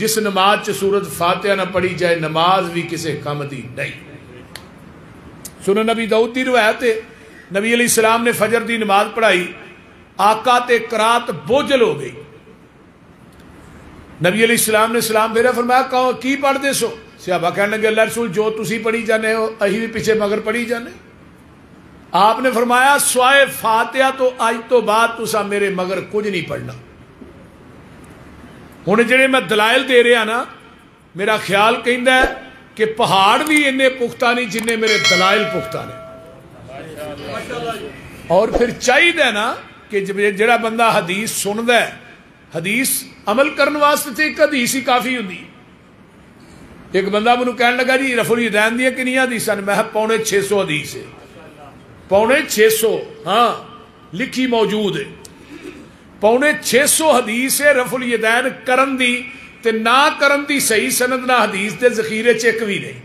جس نماز چ سورت فاتحہ نہ پڑھی جائے نماز بھی کسی کم دی نہیں۔ سنن نبی داؤد دی روایت ہے، نبی علیہ السلام نے فجر دی نماز پڑھائی، آقا تے قرات بوجھل ہو گئی۔ نبی علیہ السلام نے سلام پھیرا، فرمایا کہو کی پڑھ دے سو؟ صحابہ کہنے لگے اللہ رسول جو تسی پڑھی جانے ہو اہی بھی پیچھے مگر پڑھی جانے۔ آپ نے فرمایا سوائے فاتحہ تو اج تو بعد تسا میرے مگر کچھ نہیں پڑھنا۔ ہن جڑے میں دلائل دے رہا نا، میرا خیال کہندا ہے کہ پہاڑ بھی اننے پختہ نہیں جننے میرے دلائل پختہ نے۔ اور پھر چاہیے نا کہ جڑا بندہ حدیث سندا ہے، حدیث عمل کرنے واسطے تے ایک حدیث ہی کافی ہوندی۔ ایک بندہ مجھے کہنے لگا جی رفع الیدین دیا کنی حدیثاں نے؟ میں 650 حدیث ہے، 650، ہاں لکھی موجود ہے، 650 حدیث ہے رفع الیدین کرن دی، تے نہ کرن دی صحیح سند نہ حدیث دے ذخیرے چیک بھی نہیں۔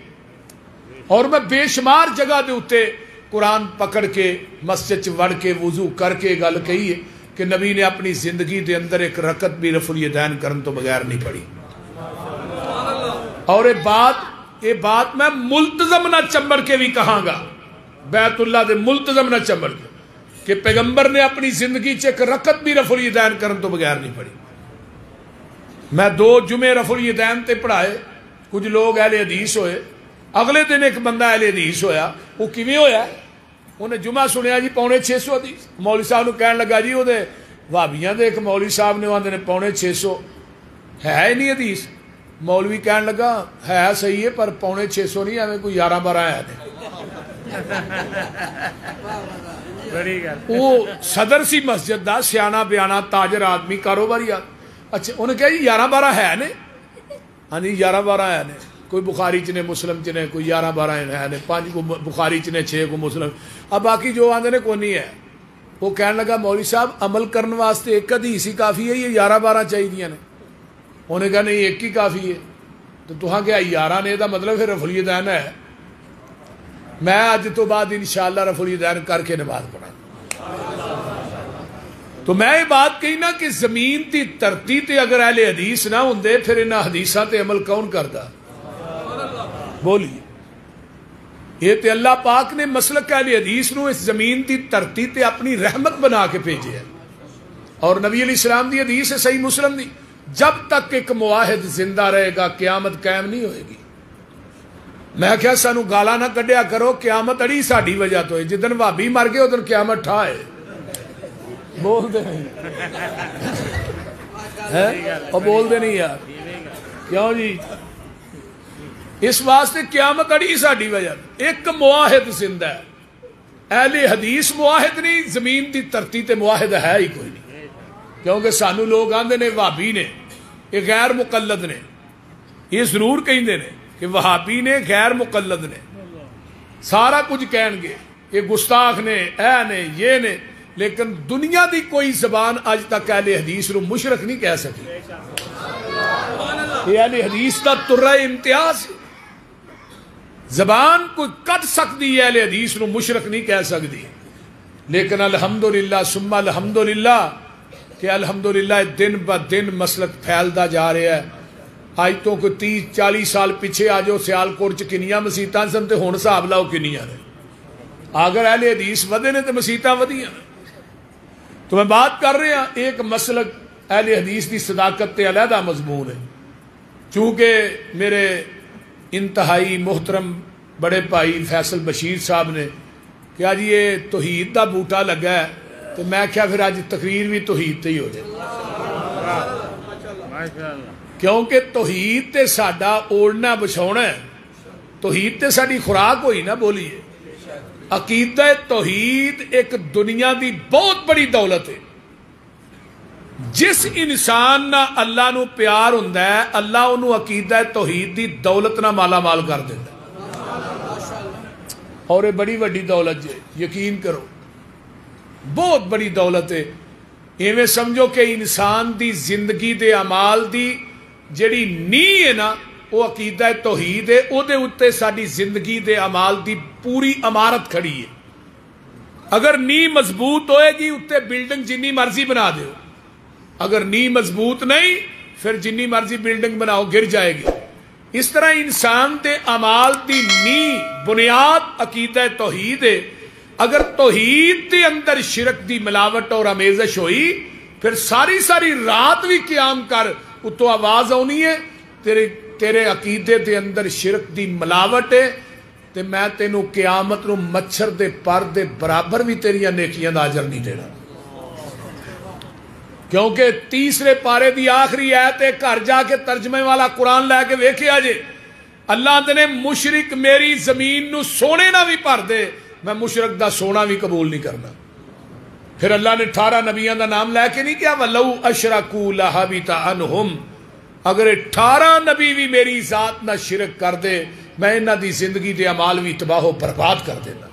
اور میں بے شمار جگہ دے اتے قرآن پکڑ کے مسجد چ وڑ کے وضو کر کے گل کہی ہے کہ نبی نے اپنی زندگی دے اندر ایک رکعت بھی رفع الیدین کرن تو بغیر نہیں پڑھی۔ اور یہ بات میں ملتزم نہ چمبڑ کے بھی کہاں گا، بیت اللہ دے ملتزم نہ چمبڑ کے، کہ پیغمبر نے اپنی زندگی چ ایک رکعت بھی رفع الیدین کرن تو بغیر نہیں پڑھی۔ میں 2 جمعے رفع الیدین تے پڑھائے، کچھ لوگ اہل حدیث ہوئے، اگلے دن ایک بندہ اہل حدیث ہویا، وہ کیویں ہویا؟ انہیں جمعہ سنیا جی 650 حدیث، مولوی صاحب نے کہنے لگا جی وہ وہابیاں دے ایک مولوی صاحب نے آندے نے 650 ہے نہیں حدیث۔ مولوی کہنے لگا ہے صحیح ہے پر 650 نہیں، ہمیں کوئی 11-12 ہے وہ صدر سی مسجد دا سیانا بیانا تاجر آدمی کاروباری آدمی۔ اچھا انہیں کہا جی 11-12 ہے نے؟ ہاں جی 11-12 ہے نے، کوئی بخاری چ نے مسلم چ نے، کوئی 11-12 ہے نے، 5 کو بخاری چ نے، 6 کو مسلم، اب باقی جو آندے نے کوئی نہیں ہے۔ وہ کہنے لگا مولوی صاحب عمل کرنے واسطے ایک حدیث ہی کافی ہے، یہ 11-12 چاہیے نے؟ انہیں کہا نہیں ایک ہی کافی ہے۔ تو تہاں کیا 11 نے دا مطلب پھر رفع الیدین ہے؟ میں اج تو بعد انشاءاللہ رفع الیدین کر کے نماز پڑھا۔ تو میں یہ بات کہی نا کہ زمین دی دھرتی تے اگر اہل حدیث نہ ہوندے پھر انہاں حدیثاں تے عمل کون کردا؟ بولیے، یہ تے اللہ پاک نے مسلک اہل حدیث نو اس زمین دی دھرتی تے اپنی رحمت بنا کے بھیجے ہے۔ اور نبی علیہ السلام دی حدیث ہے صحیح مسلم دی، جب تک ایک معاہد زندہ رہے گا قیامت قائم نہیں ہوئے گی۔ میں کیا سانو گالا نہ کڈیا کرو، قیامت اڑی ساڈی وجہ تو ہے، جدن بھابی مر گئے ادھر قیامت ٹھا ہے۔ بول دے نہیں اور بول دے نہیں یار، کیوں جی؟ اس واسطے قیامت اڑی ساڈی وجہ، ایک معاہد زندہ ہے۔ اہل حدیث معاہد نہیں، زمین دی دھرتی تے معاہد ہے ہی کوئی نہیں۔ کیونکہ سانو لوگ آندے نے وہابی نے، یہ غیر مقلد نے، یہ ضرور کہندے نے کہ وہابی نے غیر مقلد نے، سارا کچھ کہن گے، یہ گستاخ نے، اے نے، یہ نے، لیکن دنیا دی کوئی زبان اج تک اہل حدیث رو مشرک نہیں کہہ سکی۔ یہ اہل حدیث دا ترہ امتیاز، زبان کوئی کٹ سکتی ہے اہل حدیث رو مشرک نہیں کہہ سکتی۔ لیکن الحمدللہ ثم الحمدللہ کہ الحمدللہ دن بہ دن مسلک پھیلتا جا رہا ہے۔ آج تو کوئی 30-40 سال پیچھے آ جاؤ سیالکوٹ چ کنیاں مسیتاں سن تے ہن حساب لاؤ کنیاں نے۔ اگر اہل حدیث ودے نے تو مسیتاں ودیاں نے۔ تو میں بات کر رہا ہوں ایک مسلک اہل حدیث دی صداقت تے علیحدہ مضمون ہے۔ چونکہ میرے انتہائی محترم بڑے بھائی فیصل بشیر صاحب نے کہ آج یہ توحید دا بوٹا لگا ہے، تو میں کیا پھر آج تقریر بھی توحید تے ہی ہو جائے، کیونکہ توحید تے ساڈا اوڑنا بچھونا ہے، توحید تے ساڈی خوراک ہوئی نا۔ بولیے، عقیدہ توحید ایک دنیا دی بہت بڑی دولت ہے۔ جس انسان نہ اللہ نو پیار ہوندا ہے، اللہ انہوں عقیدہ توحید دی دولت نہ مالا مال کر دیتا ہے۔ اور یہ بڑی وڈی دولت جے، یقین کرو بہت بڑی دولت ہے۔ ایویں سمجھو کہ انسان دی زندگی دے اعمال دی جڑی نیہ ہے نا وہ عقیدہ توحید ہے، او دے اتے ساری زندگی دے اعمال دی پوری عمارت کھڑی ہے۔ اگر نیہ مضبوط ہوئے گی اتے بلڈنگ جنی مرضی بنا دیو، اگر نیہ مضبوط نہیں پھر جنی مرضی بلڈنگ بناؤ گر جائے گی. اس طرح انسان دے اعمال دی نی بنیاد عقیدہ توحید ہے. اگر توحید دے اندر شرک دی ملاوٹ اور آمیزش ہوئی پھر ساری ساری رات بھی قیام کر اتو آواز آنی ہے تیرے عقیدے دے اندر شرک دی ملاوٹ ہے تے میں تینوں قیامت نو مچھر دے پر دے برابر بھی تیریاں نیکیاں دا اجر نہیں دینا. کیونکہ تیسرے پارے دی آخری آیت ہے گھر جا کے ترجمے والا قرآن لے کے ویکھیا جے اللہ نے مشرک میری زمین نو سونے نہ بھی بھر دے میں مشرک دا سونا بھی قبول نہیں کرنا. پھر اللہ نے 18 نبیوں دا نام لے کے نہیں کیا وَلَوْ أَشْرَكُوا لَحَبِطَ عَنْهُمْ اگر 18 نبی بھی میری ذات نہ شرک کر دے میں انہاں دی زندگی دے اعمال بھی تباہ و برباد کر دینا.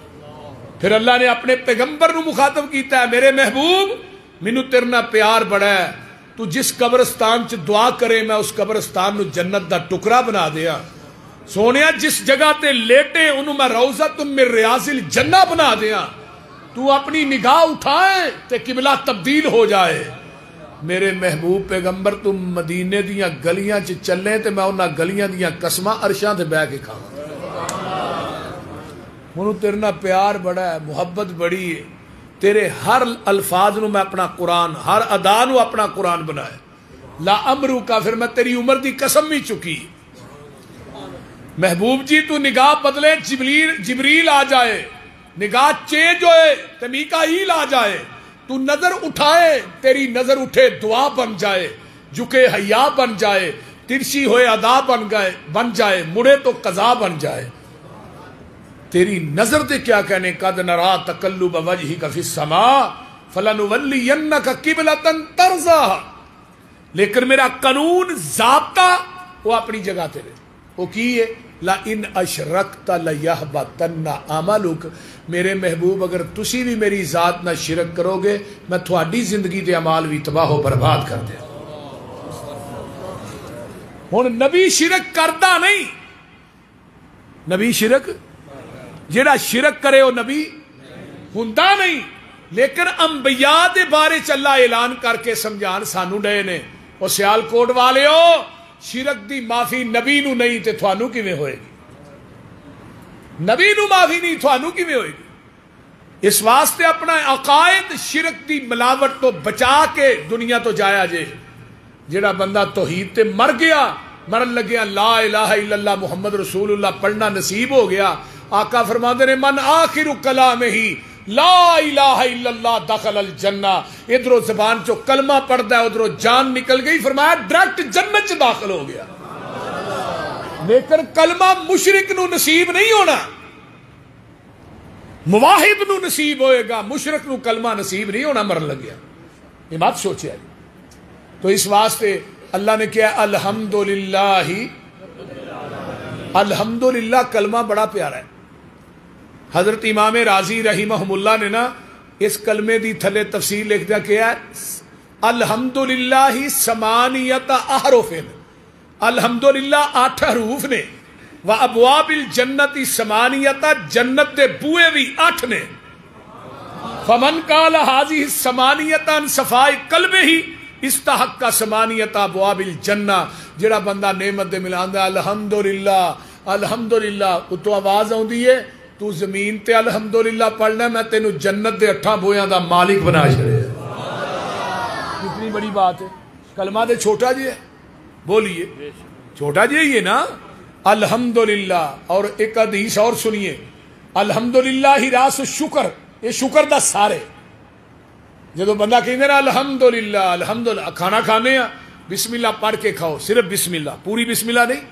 پھر اللہ نے اپنے پیغمبر نو مخاطب کیتا ہے میرے محبوب مینوں تیرے نال پیار بڑا ہے تو جس قبرستان چ دعا کرے میں اس قبرستان نو جنت دا ٹکڑا بنا دیا. سونیا جس جگہ تے لیٹے انہوں میں روضۃ من ریاض الجنہ بنا دیا. تو اپنی نگاہ اٹھائے تے قبلہ تبدیل ہو جائے. میرے محبوب پیغمبر تم مدینے دیاں گلیاں چ چلیں تے میں انہاں گلیاں دیاں قسماں عرشاں تے بہ کے کھاواں. منوں تیرے نال پیار بڑا ہے محبت بڑی ہے تیرے ہر الفاظ نو میں اپنا قرآن ہر ادا نو اپنا قرآن بنایا. لا امرو کا پھر میں تیری عمر دی قسم بھی چکی. محبوب جی تو نگاہ بدلے جبریل آ جائے نگاہ چینج ہوئے تو میکائیل آ جائے تو نظر اٹھائے تیری نظر اٹھے دعا بن جائے جھکے حیا بن جائے ترشی ہوئے ادا بن جائے مڑے تو قضا بن جائے. تیری نظر دے کیا کہنے قد نرا تقلب وجہک فی السماء فلنولینک قبلۃ ترضاها لیکن میرا قانون ضابطہ وہ اپنی جگہ تے رہے. وہ کی ہے لَإِنْ أَشْرَكْتَ لَيَحْبَطَنَّ عَمَلُكَ میرے محبوب اگر تسی بھی میری ذات نہ شرک کرو گے میں تھوڑی زندگی دے اعمال بھی تباہ و برباد کر دیا. ہن نبی شرک کردا نہیں نبی شرک جڑا شرک کرے وہ نبی ہوندا نہیں لیکن انبیاء دے بارے چ اللہ اعلان کر کے سمجھان سانو ڈے نے او سیال کوٹ والیو شرک دی معافی نبی نو نہیں تے تھانو کیویں ہوئے گی. نبی نو معافی نہیں تھانو کیویں ہوئے گی. اس واسطے اپنا عقائد شرک دی ملاوٹ تو بچا کے دنیا تو جایا جے. جڑا بندہ توحید تے مر گیا مرن لگیا لا الہ الا اللہ محمد رسول اللہ پڑھنا نصیب ہو گیا. آقا فرماتے نے من آخر کلام ہی لا الہ الا اللہ دخل الجنہ. ادھروں زبان چو کلمہ پڑھتا ہے ادھروں جان نکل گئی فرمایا ڈائریکٹ جنت چ داخل ہو گیا. لیکن کلمہ مشرک نو نصیب نہیں ہونا مواحد نو نصیب ہوئے گا مشرک نو کلمہ نصیب نہیں ہونا مرن لگیا. یہ بات سوچیا جی. تو اس واسطے اللہ نے کیا الحمدللہ الحمدللہ کلمہ بڑا پیارا ہے. حضرت امام راضی رحمہ اللہ نے نا اس کلمے دی تھلے تفسیر لکھ دیا کیا ہے الحمدللہ ثمانیت احرف الحمدللہ 8 حروف نے و ابواب الجنت ثمانیت جنت دے بوئے بھی 8 نے. فمن قال هذه ثمانیت عن صفاء قلبہ استحق ثمانیت ابواب الجنہ. جڑا بندہ نعمت دے ملاندا الحمدللہ الحمدللہ اتو آواز آوندی ہے تو زمین تے الحمدللہ پڑھنا میں تینو جنت دے 8 بویاں دا مالک بنا چھڑے. کتنی بڑی بات ہے. کلمہ دے چھوٹا جی ہے بولیے چھوٹا جی یہ نا الحمدللہ. اور ایک حدیث اور سنیے الحمدللہ ہی راس شکر یہ شکر دا سارے. جدو بندہ کہندے نا الحمدللہ الحمدللہ کھانا کھانے ہیں بسم اللہ پڑھ کے کھاؤ صرف بسم اللہ پوری بسم اللہ نہیں.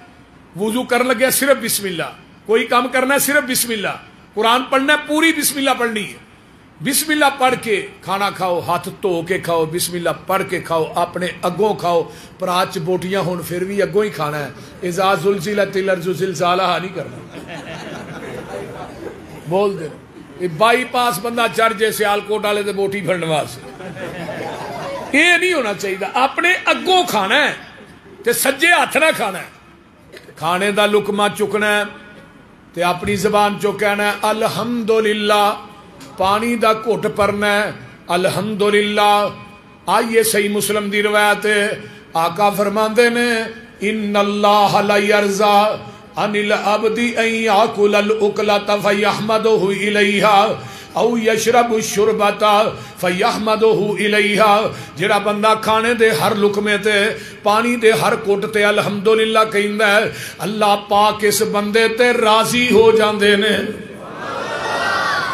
وضو کرنے لگے صرف بسم اللہ. کوئی کام کرنا ہے صرف بسم اللہ. قرآن پڑھنا ہے پوری بسم اللہ پڑھنی ہے. بسم اللہ پڑھ کے کھانا کھاؤ ہاتھ دھو کے کھاؤ بسم اللہ پڑھ کے کھاؤ اپنے اگوں کھاؤ. پرات چ بوٹیاں ہون پھر بھی اگوں ہی کھانا ہے. اذا زلزلت الارض زلزالہا نہیں کرنا بول دے. بائی پاس بندہ چڑھ جے سیال کوٹ والے تے بوٹی پھڑن واسطے یہ نہیں ہونا چاہیے. اپنے اگوں کھانا ہے تے سجے ہاتھ نہ کھانا ہے. کھانے دا لقمہ چکنا ہے تے اپنی زبان چو کہنا ہے الحمدللہ. پانی دا گھٹ پرنا ہے الحمدللہ. آئیے صحیح مسلم دی روایت ہے آقا فرماندے نے ان اللہ لا یرضا عن العبد ان یاکل الاکلۃ فیحمدہ الیہا او یشرب الشربۃ فیحمدہ الیہا، جڑا بندہ کھانے دے ہر لقمے تے پانی دے ہر گھٹ تے الحمدللہ کہندا ہے، اللہ پاک اس بندے تے راضی ہو جاندے نے۔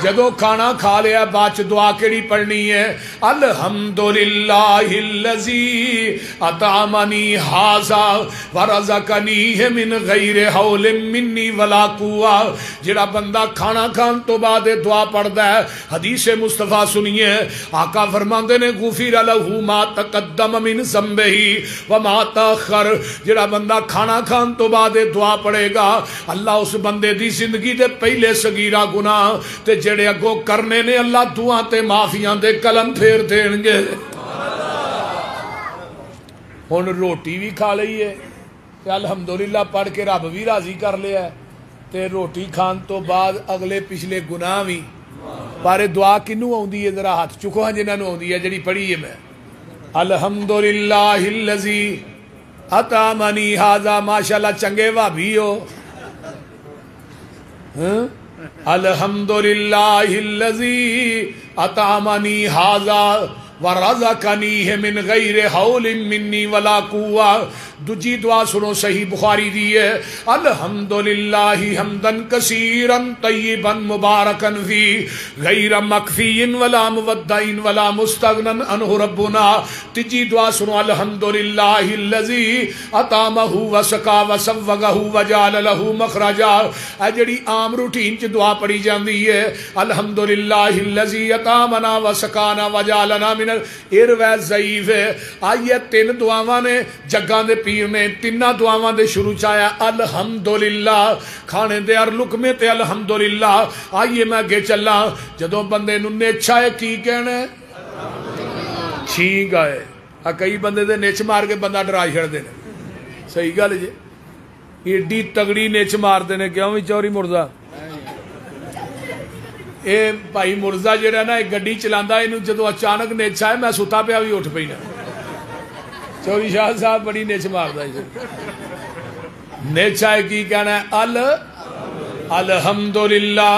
جدو کھانا کھا لیا بعد دعا کیڑی پڑھنی ہے؟ الحمدللہ الذی اطعمنی ھذا ورزقنی من غیر حول منی ولا قوہ۔ جڑا بندہ کھانا کھان تو بعد دعا پڑھدا ہے، حدیث مصطفیٰ سنیے، آقا فرماندے نے غفر لہ ما تقدم من ذنبہ وما تاخر۔ جڑا بندہ کھانا کھان تو بعد دعا پڑھے گا، اللہ اس بندے دی زندگی دے پہلے صغیرہ گناہ تے جڑے اگو کرنے نے اللہ دعا تے معافیاں دے قلم پھیر دین گے۔ ہن روٹی بھی کھا لئی ہے تے الحمدللہ پڑھ کے رب بھی راضی کر لیا ہے، تے روٹی کھان تو بعد اگلے پچھلے گناہ بھی، پر دعا کنوں آوندی ہے؟ ذرا ہاتھ چکو ہاں جنہاں نوں آوندی ہے جڑی پڑھی ہے میں۔ الحمدللہ الذی اطعمنی ھذا، ماشاءاللہ چنگے بھابی ہو۔ الحمدللہ الذی اطعمنی ھذا ورزقنی من غیر حول منی ولا قوہ۔ دوجی دعا سنو، صحیح بخاری دی ہے، الحمدللہ حمدا کثیرا طیبا مبارکا فی غیر مکفی ولا مودع ولا مستغنی عنہ ربنا۔ تیجی دعا سنو، الحمدللہ الذی اطعمہ وسقا وسوغہ وجعل لہ مخرجا۔ اے جڑی عام روٹین چ دعا پڑھی جاندی ہے، الحمدللہ الذی اطعمنا وسقانا وجعلنا من یہ روایت ضعیف ہے۔ آئیے تین دعاواں نے جگاں دے پیر نے تینہ دعاواں دے شروع چایا الحمدللہ، کھانے دے ہر لقمے تے الحمدللہ۔ آئیے میں اگے چلا، جدوں بندے نوں نیچا ہے کی کہنا ہے؟ چھینک آئے۔ کئی بندے دے نیچ مار کے بندہ ڈرا چھڑ دے نے، صحیح گل جی، ایڈی تگڑی نیچ مار دے نے، کیوں بھی چوری مرزا؟ اے بھائی مرزا جڑا نا گڈی چلاندا، اینوں جدوں اچانک نیچ آئے میں ستا پیا بھی اٹھ پئی نا۔ چوری شاہ صاحب بڑی نیچ ماردا ہے، نیچ آئے کی کہنا ہے؟ الحمدللہ۔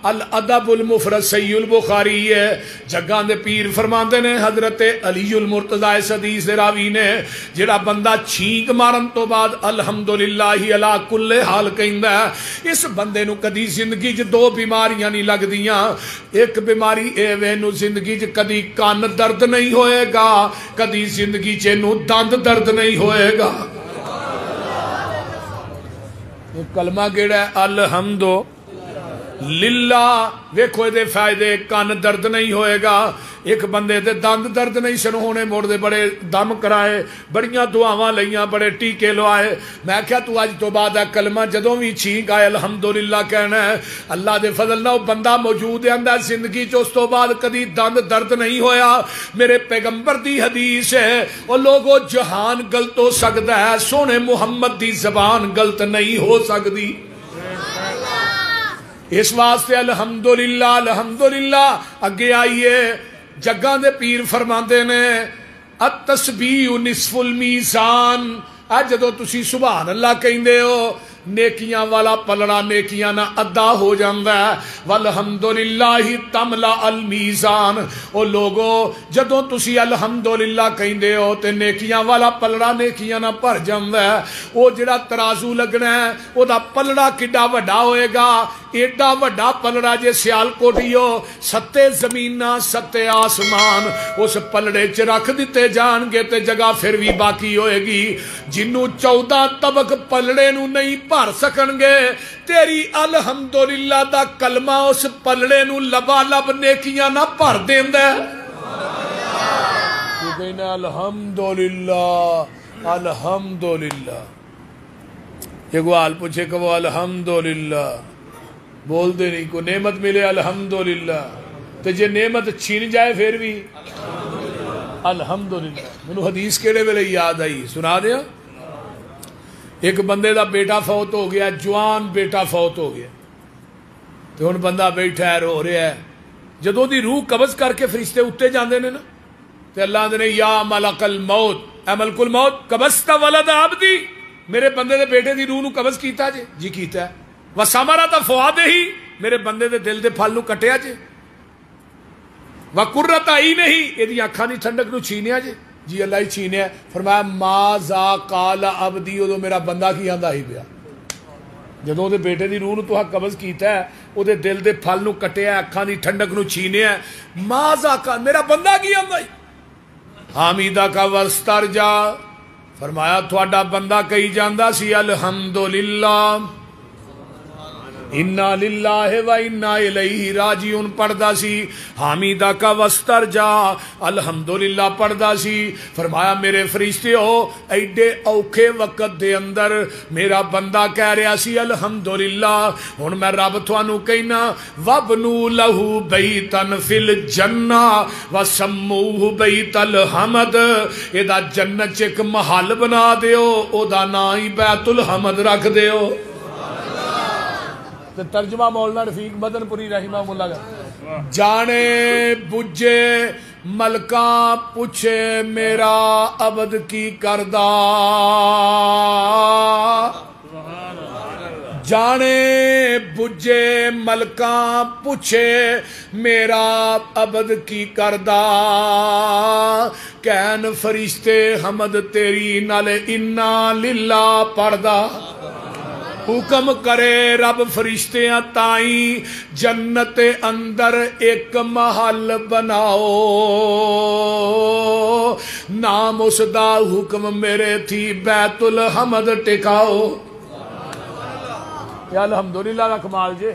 الادب المفرد صحیح البخاری ہے، جگاں دے پیر فرماندے نے، حضرت علی المرتضی اس حدیث دے راوی نے، جڑا بندہ چھینک مارن تو بعد الحمدللہ علی کل حال کہندا ہے، اس بندے نو کدی زندگی چ دو بیماریاں نہیں لگدیاں۔ ایک بیماری اے وے نو زندگی چ کدی کان درد نہیں ہوئے گا، کدی زندگی چ نو دند درد نہیں ہوئے گا۔ کلمہ کیڑا ہے؟ الحمد للہ۔ ویکھو دے فائدے، کان درد نہیں ہوئے گا، ایک بندے دے دند درد نہیں سن ہونے، موڑ دے بڑے دم کرائے، بڑیاں دعاواں لئیاں، بڑے ٹیکے لوائے۔ میں کیا تو اج تو بعد ہے کلمہ جدوں بھی چھینک آئے الحمدللہ کہنا ہے، اللہ دے فضل نہ بندہ موجود ہے اندر زندگی چ، اس تو بعد کدی دند درد نہیں ہویا۔ میرے پیغمبر دی حدیث ہے، او لوگو جہان غلط ہو سکتا ہے، سونے محمد دی زبان غلط نہیں ہو سکتی۔ اس واسطے الحمدللہ الحمدللہ۔ اگے آئیے، جگاں دے پیر فرماندے نے التسبیح نصف المیزان۔ اج جدوں تسی سبحان اللہ کہندے ہو، نیکیاں والا پلڑا نیکیاں نہ ادا ہو جاندا ہے۔ والحمدللہ تملا المیزان۔ او لوگو جدوں تسی الحمدللہ کہندے ہو تے نیکیاں والا پلڑا نیکیاں نہ بھر جاندا ہے۔ او جڑا ترازو لگنا ہے، او دا پلڑا کڈا وڈا ہوئے گا؟ ایڈا وڈا پلڑا جے سیال کوٹی ہو، ستے زمیناں ستے آسمان اس پلڑے چ رکھ دیتے جان گے تے جگہ پھر بھی باقی ہوئے گی۔ جنوں 14 طبق پلڑے نو نہیں بھر سکن گے، تیری الحمدللہ دا کلمہ اس پلڑے نو لبا لب نیکیاں نہ بھر دیندا ہے۔ تو کہنا الحمدللہ الحمدللہ۔ یہ گوال پوچھے کہ وہ الحمدللہ بول دے نہیں، کو نعمت ملے الحمدللہ، تو جے نعمت چھین جائے پھر بھی الحمدللہ۔ منو حدیث کیڑے ویلے یاد آئی، سنا دیا۔ ایک بندے دا بیٹا فوت ہو گیا، جوان بیٹا فوت ہو گیا، تو ہن بندہ بیٹھا ہے رو رہا ہے۔ جدوں دی روح قبض کر کے فرشتے اتے جاندے نے نا، تے اللہ دے نے یا ملک الموت، اے ملک الموت قبضت ولد عبدی میرے بندے دے بیٹے دی روح نو قبض کیتا جے جی کیتا ہے وثمرۃ فؤادہ میرے بندے دے دل دے پھل نو کٹیا جے وقرۃ عینہ ایدی اکھاں دی ٹھنڈک نو چھینیا جے جی اللہ ہی چھینیا فرمایا ماذا قال عبدی ادو میرا بندہ کی آندا ہی پیا جدوں دے بیٹے دی روح نو تو قبض کیتا ہے او دے دل دے پھل نو کٹیا اکھاں دی ٹھنڈک نو چھینیا ماذا قال میرا بندہ کی آندا ہی حمیدہ کا واسترجا فرمایا تھوڑا بندہ کہی جاندا سی الحمدللہ انا للہ و انا الیہ راجعون پڑھدا سی حمیدہ کا واسترجا الحمدللہ پڑھدا سی فرمایا میرے فرشتے ہو ایڈے اوکھے وقت دے اندر میرا بندہ کہہ رہا سی الحمدللہ ہن میں رب تھانوں کہنا وابنو لہو بیتن فی الجنہ وسموہ بیت الحمد ایدا جنت چ ایک محل بنا دیو او دا نام ہی بیت الحمد رکھ دیو ترجمہ مولانا رفیق مدن پوری رحمہ اللہ کا جانے بجے ملکاں پوچھے میرا عبد کی کردہ جانے بجے ملکاں پوچھے میرا عبد کی کردہ کہن فرشتے حمد تیری نال انا للہ پڑھدا حکم کرے رب فرشتیاں تائیں جنت اندر ایک محل بناؤ نام اس دا حکم میرے تھی بیت الحمد ٹکاؤ یا الحمدللہ دا کمال جے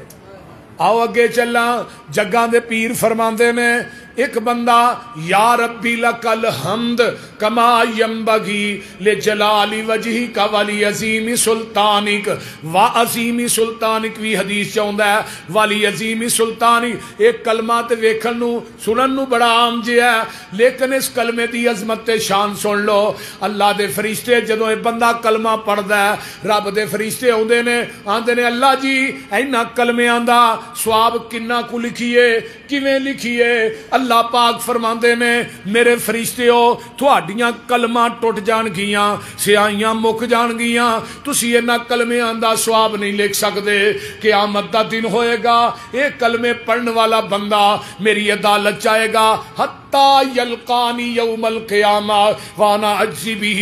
آؤ اگے چلا جگاں دے پیر فرماندے نے ایک بندہ یا ربی لک الحمد کما ینبغی لجلال وجہک ولی عظیم سلطانک و عظیم سلطانک بھی حدیث چاہندا ہے ولی عظیم سلطانک ایک کلمہ تے ویکھن نو سنن نو بڑا عام جے ہے لیکن اس کلمے دی عظمت تے شان سن لو اللہ دے فرشتے جدوں اے بندہ کلمہ پڑھدا ہے رب دے فرشتے اوندے نے آندے نے اللہ جی اینا کلمیاں دا ثواب کنا کو لکھیے کیویں لکھیے اللہ پاک فرماندے نے میرے فرشتےو تہاڈیاں کلماں ٹوٹ جان گیاں سیاہیاں مک جان گیاں تسی انہاں کلمیاں دا ثواب نہیں لکھ سکدے قیامت دا دن ہوئے گا اے کلمے پڑھن والا بندہ میری عدالت چاہے گا حتی یلقانی یوم القیامہ وانا اجزی بھی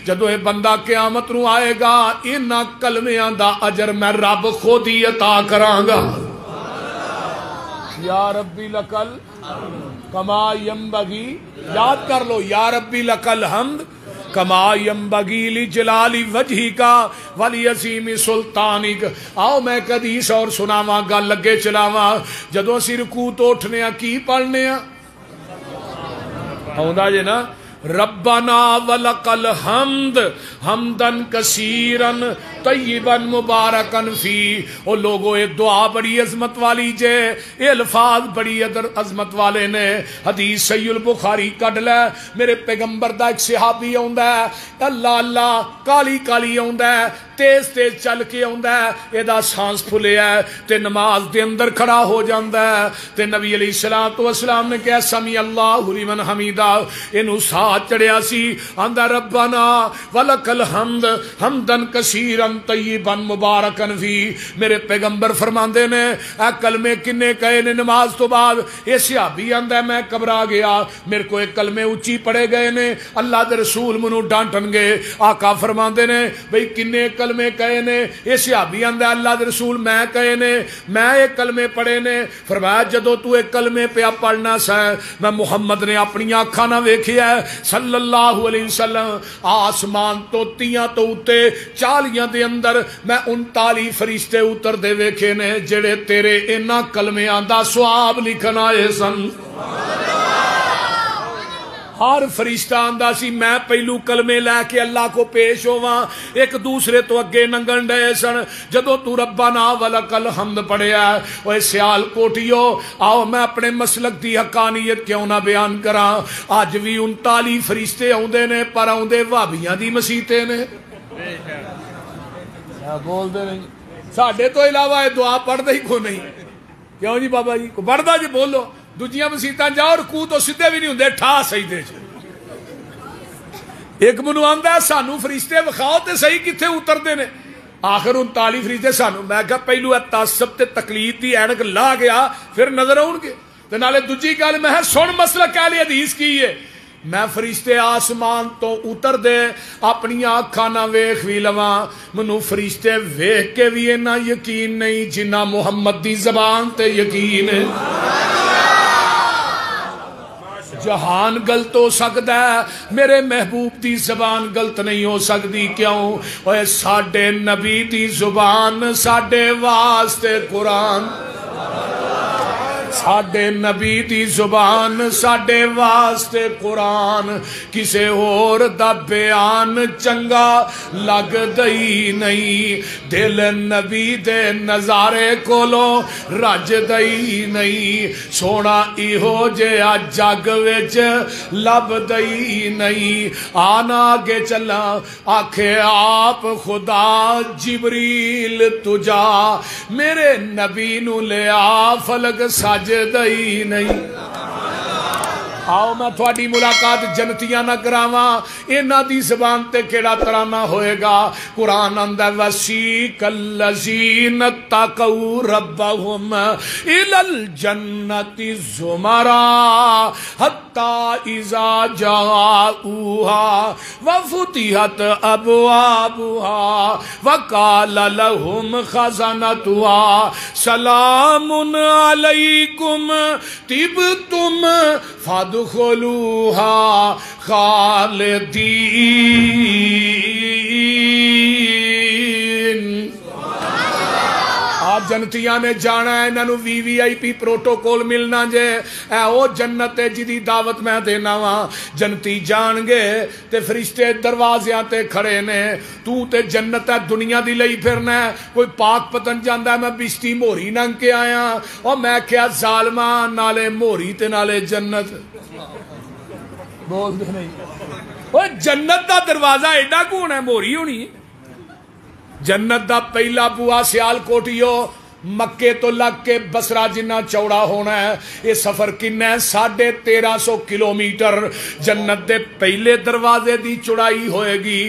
جدو اے بندہ قیامت نو آئے گا انہاں کلمیاں دا اجر میں رب خود ہی عطا کراں گا یا ربی لکل کما ینبغی یاد کر لو یا ربی لکل حمد کما ینبغی لجلال وجہک ولی عظیم سلطانک آؤ میں ایک حدیث اور سناواں گل لگے چلاواں جدوں اسی رکوع تو اٹھنے کی پڑھنے آؤندا جے نا ربنا ولک الحمد حمدن کثیرن طیبن مبارکن فی او لوگو یہ دعا بڑی عظمت والی جے یہ الفاظ بڑی عظمت والے نے حدیث صحیح البخاری کڈ لے میرے پیغمبر دا ایک صحابی آندا ہے اللہ اللہ کالی کالی آندا ہے تیز تیز چل کے آندا ہے اے دا سانس پھلیا ہے تے نماز دے اندر کھڑا ہو جاندا ہے تے نبی علیہ الصلوۃ والسلام نے کہا سمی اللہ لمن حمیدہ اینو ساتھ چڑھیا سی آندا ربنا ولک الحمد حمدن کثیرن طیبا مبارکن فی میرے پیغمبر فرماندے نے اے کلمے کنے کہے نے نماز تو بعد اے صحابی آندا ہے میں گھبرا گیا میرے کو ایک کلمے اونچی پڑھے گئے نے اللہ دے رسول منو ڈانٹن گے آقا فرماندے نے بھئی کنے کلمے کہے نے اے صحابی آندا ہے اللہ دے رسول میں کہے نے میں ایک کلمے پڑھے نے فرمایا جدو تو ایک کلمے پہ پڑھنا سا میں محمد نے اپنی آنکھاں نہ ویکھیا ہے صلی اللہ علیہ وسلم آسمان تو تیاں تو اتے چالیاں دے اندر میں 39 فرشتے اتر دے ویکھے نے جڑے تیرے انہاں کلمیاں دا ثواب لکھن آئے سن ہر فرشتہ آندا سی میں پہلو کلمے لے کے اللہ کو پیش ہوواں ایک دوسرے تو اگے ننگن ڈے سن جدو تو ربنا ولک الحمد پڑھیا اوے سیال کوٹیو آؤ میں اپنے مسلک دی حقانیت کیوں نہ بیان کراں اج بھی 39 فرشتے آوندے نے پر آوندے وہابیاں دی مسیتیں نے بول دے نہیں ساڈے تو علاوہ دعا پڑھدا ہی کوئی نہیں کیوں جی بابا جی کو پڑھدا جی بولو دوجیاں مسیتاں جاؤ رکوع تو سیدھے بھی نہیں ہوندے ٹھا سجدے چ ایک منو آندا سانو فرشتے وکھاؤ تے صحیح کتنے اترتے نے. آخر 39 فرشتے سانو. میں کہا پہلو تعصب تے تقلید دی اینک لا گیا پھر نظر آؤ گے. تے نالے دوجی گل میں سن مسئلہ اہل حدیث کی ہے. میں فرشتے آسمان تو اتر دے اپنی آنکھاں نہ ویکھ وی لواں منو فرشتے ویکھ کے بھی اینا یقین نہیں جنہ محمد دی زبان تے یقین ہے. جہان غلط ہو سکتا ہے میرے محبوب دی زبان غلط نہیں ہو سکتی. کیوں؟ اوے ساڈے نبی دی زبان ساڈے واسطے قرآن. ساڈے نبی دی زبان ساڈے واسطے قرآن. کسے اور دا بیان چنگا لگ دئی نہیں. دل نبی دے نظارے کولو رج دئی نہیں. سونا ایہو جیا جگ وچ لب دئی نہیں. آنا آگے چلا آکھے آپ خدا جبریل تجا میرے نبی نو لے آ فلک سج دئی نہیں. آؤ میں تھوڑی ملاقات جنتیاں نہ کراواں. انہاں دی زبان تے کیڑا ترانہ ہوئے گا. قرآن اندہ وسیق الذین اتقوا ربهم الی الجنت زمرا حتی اذا جاؤوها وفتحت ابوابها وقال لهم خزنتها سلام علیکم طبتم فادخلوها خالدین. آج جنتیاں نے جانا ہے انہوں VVIP پروٹوکول ملنا جے. اے او جنت ہے جی دی دعوت میں دینا وہاں. جنتی جان گے تے فرشتے دروازیاں تے کھڑے نے. تو تے جنت ہے دنیا دی لئی پھرنا ہے. کوئی پاک پتن جاندہ ہے میں بشتی موری ننگ کے آیا اور میں کیا ظالمان نالے موری تے نالے جنت. بول دے نہیں وہ جنت دا دروازہ ایڈا کون ہے موری ہونی. جنت دا پہلا بوا سیال کوٹیو مکے تو لگ کے بسرا جنہ چوڑا ہونا ہے. یہ سفر کن ہے 1350 کلومیٹر. جنت دے پہلے دروازے دی چوڑائی ہوئے گی.